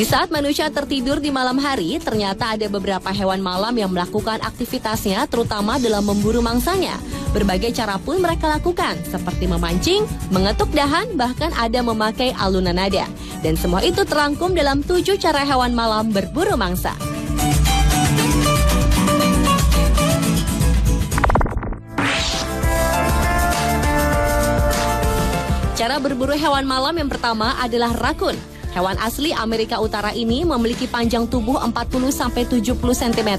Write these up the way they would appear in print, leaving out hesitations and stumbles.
Di saat manusia tertidur di malam hari, ternyata ada beberapa hewan malam yang melakukan aktivitasnya, terutama dalam memburu mangsanya. Berbagai cara pun mereka lakukan, seperti memancing, mengetuk dahan, bahkan ada memakai alunan nada. Dan semua itu terangkum dalam 7 cara hewan malam berburu mangsa. Cara berburu hewan malam yang pertama adalah rakun. Hewan asli Amerika Utara ini memiliki panjang tubuh 40-70 cm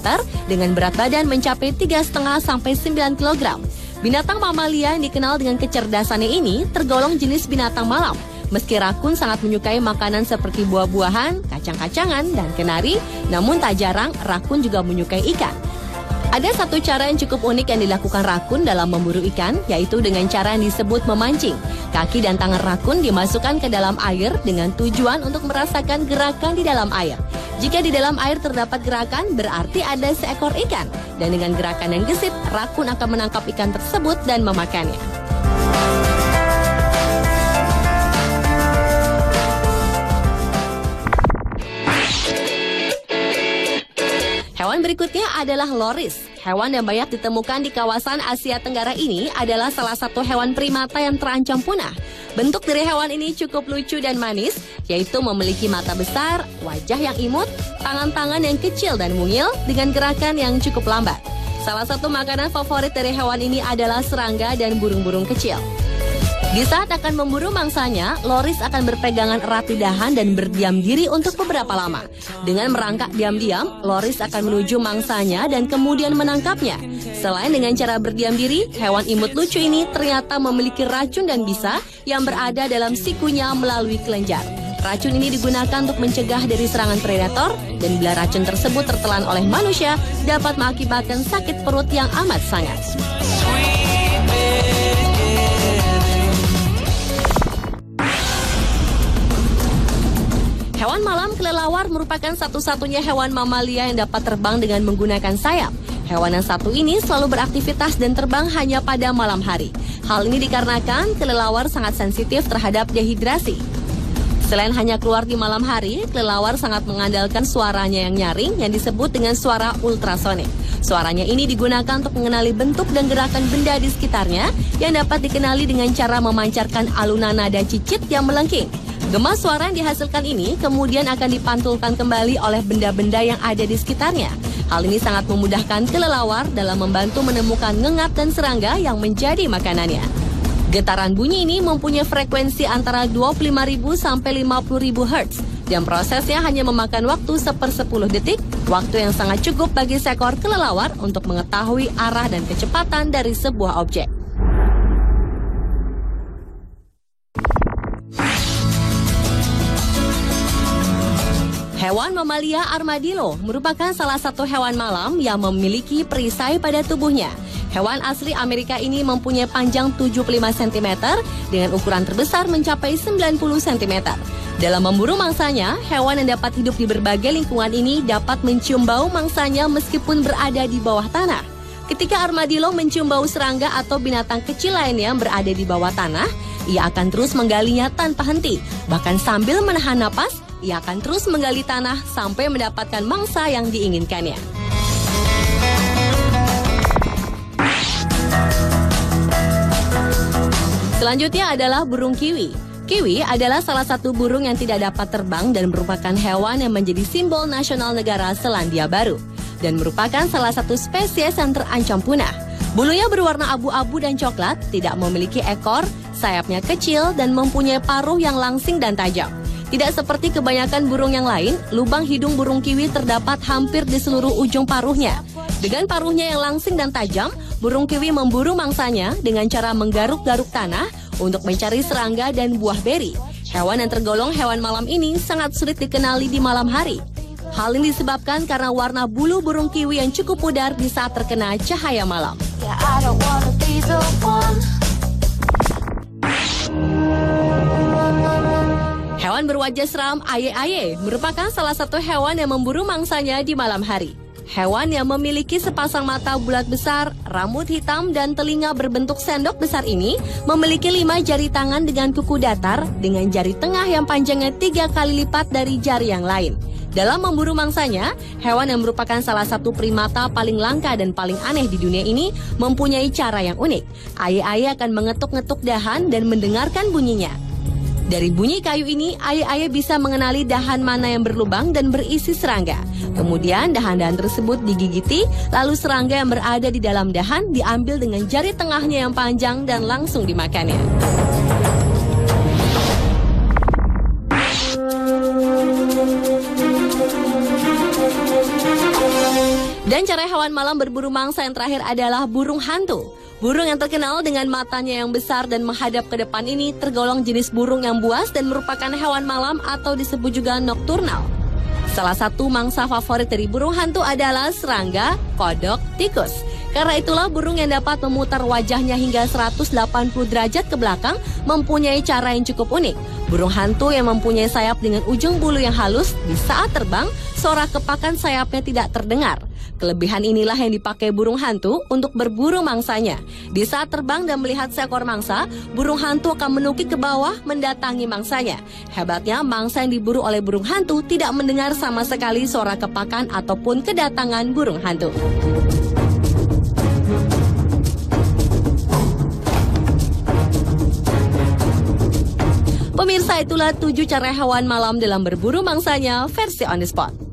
dengan berat badan mencapai 3,5-9 kg. Binatang mamalia yang dikenal dengan kecerdasannya ini tergolong jenis binatang malam. Meski rakun sangat menyukai makanan seperti buah-buahan, kacang-kacangan, dan kenari, namun tak jarang rakun juga menyukai ikan. Ada satu cara yang cukup unik yang dilakukan rakun dalam memburu ikan, yaitu dengan cara yang disebut memancing. Kaki dan tangan rakun dimasukkan ke dalam air dengan tujuan untuk merasakan gerakan di dalam air. Jika di dalam air terdapat gerakan, berarti ada seekor ikan. Dan dengan gerakan yang gesit, rakun akan menangkap ikan tersebut dan memakannya. Hewan berikutnya adalah loris. Hewan yang banyak ditemukan di kawasan Asia Tenggara ini adalah salah satu hewan primata yang terancam punah. Bentuk dari hewan ini cukup lucu dan manis, yaitu memiliki mata besar, wajah yang imut, tangan-tangan yang kecil dan mungil dengan gerakan yang cukup lambat. Salah satu makanan favorit dari hewan ini adalah serangga dan burung-burung kecil. Di saat akan memburu mangsanya, loris akan berpegangan erat di dahan dan berdiam diri untuk beberapa lama. Dengan merangkak diam-diam, loris akan menuju mangsanya dan kemudian menangkapnya. Selain dengan cara berdiam diri, hewan imut lucu ini ternyata memiliki racun dan bisa yang berada dalam sikunya melalui kelenjar. Racun ini digunakan untuk mencegah dari serangan predator, dan bila racun tersebut tertelan oleh manusia, dapat mengakibatkan sakit perut yang amat sangat. Hewan malam kelelawar merupakan satu-satunya hewan mamalia yang dapat terbang dengan menggunakan sayap. Hewan yang satu ini selalu beraktivitas dan terbang hanya pada malam hari. Hal ini dikarenakan kelelawar sangat sensitif terhadap dehidrasi. Selain hanya keluar di malam hari, kelelawar sangat mengandalkan suaranya yang nyaring yang disebut dengan suara ultrasonik. Suaranya ini digunakan untuk mengenali bentuk dan gerakan benda di sekitarnya yang dapat dikenali dengan cara memancarkan alunan nada cicit yang melengking. Gema suara yang dihasilkan ini kemudian akan dipantulkan kembali oleh benda-benda yang ada di sekitarnya. Hal ini sangat memudahkan kelelawar dalam membantu menemukan ngengat dan serangga yang menjadi makanannya. Getaran bunyi ini mempunyai frekuensi antara 25.000 sampai 50.000 Hz dan prosesnya hanya memakan waktu 1/10 detik, waktu yang sangat cukup bagi seekor kelelawar untuk mengetahui arah dan kecepatan dari sebuah objek. Hewan mamalia armadillo merupakan salah satu hewan malam yang memiliki perisai pada tubuhnya. Hewan asli Amerika ini mempunyai panjang 75 cm dengan ukuran terbesar mencapai 90 cm. Dalam memburu mangsanya, hewan yang dapat hidup di berbagai lingkungan ini dapat mencium bau mangsanya meskipun berada di bawah tanah. Ketika armadillo mencium bau serangga atau binatang kecil lainnya yang berada di bawah tanah, ia akan terus menggalinya tanpa henti. Bahkan sambil menahan napas, ia akan terus menggali tanah sampai mendapatkan mangsa yang diinginkannya. Selanjutnya adalah burung kiwi. Kiwi adalah salah satu burung yang tidak dapat terbang dan merupakan hewan yang menjadi simbol nasional negara Selandia Baru dan merupakan salah satu spesies yang terancam punah. Bulunya berwarna abu-abu dan coklat, tidak memiliki ekor, sayapnya kecil dan mempunyai paruh yang langsing dan tajam. Tidak seperti kebanyakan burung yang lain, lubang hidung burung kiwi terdapat hampir di seluruh ujung paruhnya. Dengan paruhnya yang langsing dan tajam, burung kiwi memburu mangsanya dengan cara menggaruk-garuk tanah untuk mencari serangga dan buah beri. Hewan yang tergolong hewan malam ini sangat sulit dikenali di malam hari. Hal ini disebabkan karena warna bulu burung kiwi yang cukup pudar di saat terkena cahaya malam. Hewan berwajah seram aye-aye merupakan salah satu hewan yang memburu mangsanya di malam hari. Hewan yang memiliki sepasang mata bulat besar, rambut hitam, dan telinga berbentuk sendok besar ini memiliki 5 jari tangan dengan kuku datar dengan jari tengah yang panjangnya 3 kali lipat dari jari yang lain. Dalam memburu mangsanya, hewan yang merupakan salah satu primata paling langka dan paling aneh di dunia ini mempunyai cara yang unik. Aye-aye akan mengetuk-ngetuk dahan dan mendengarkan bunyinya. Dari bunyi kayu ini, aye-aye bisa mengenali dahan mana yang berlubang dan berisi serangga. Kemudian dahan-dahan tersebut digigiti, lalu serangga yang berada di dalam dahan diambil dengan jari tengahnya yang panjang dan langsung dimakannya. Dan cara hewan malam berburu mangsa yang terakhir adalah burung hantu. Burung yang terkenal dengan matanya yang besar dan menghadap ke depan ini tergolong jenis burung yang buas dan merupakan hewan malam atau disebut juga nokturnal. Salah satu mangsa favorit dari burung hantu adalah serangga, kodok, tikus. Karena itulah burung yang dapat memutar wajahnya hingga 180 derajat ke belakang mempunyai cara yang cukup unik. Burung hantu yang mempunyai sayap dengan ujung bulu yang halus, di saat terbang, suara kepakan sayapnya tidak terdengar. Kelebihan inilah yang dipakai burung hantu untuk berburu mangsanya. Di saat terbang dan melihat seekor mangsa, burung hantu akan menukik ke bawah mendatangi mangsanya. Hebatnya, mangsa yang diburu oleh burung hantu tidak mendengar sama sekali suara kepakan ataupun kedatangan burung hantu. Pemirsa, itulah 7 cara hewan malam dalam berburu mangsanya versi On The Spot.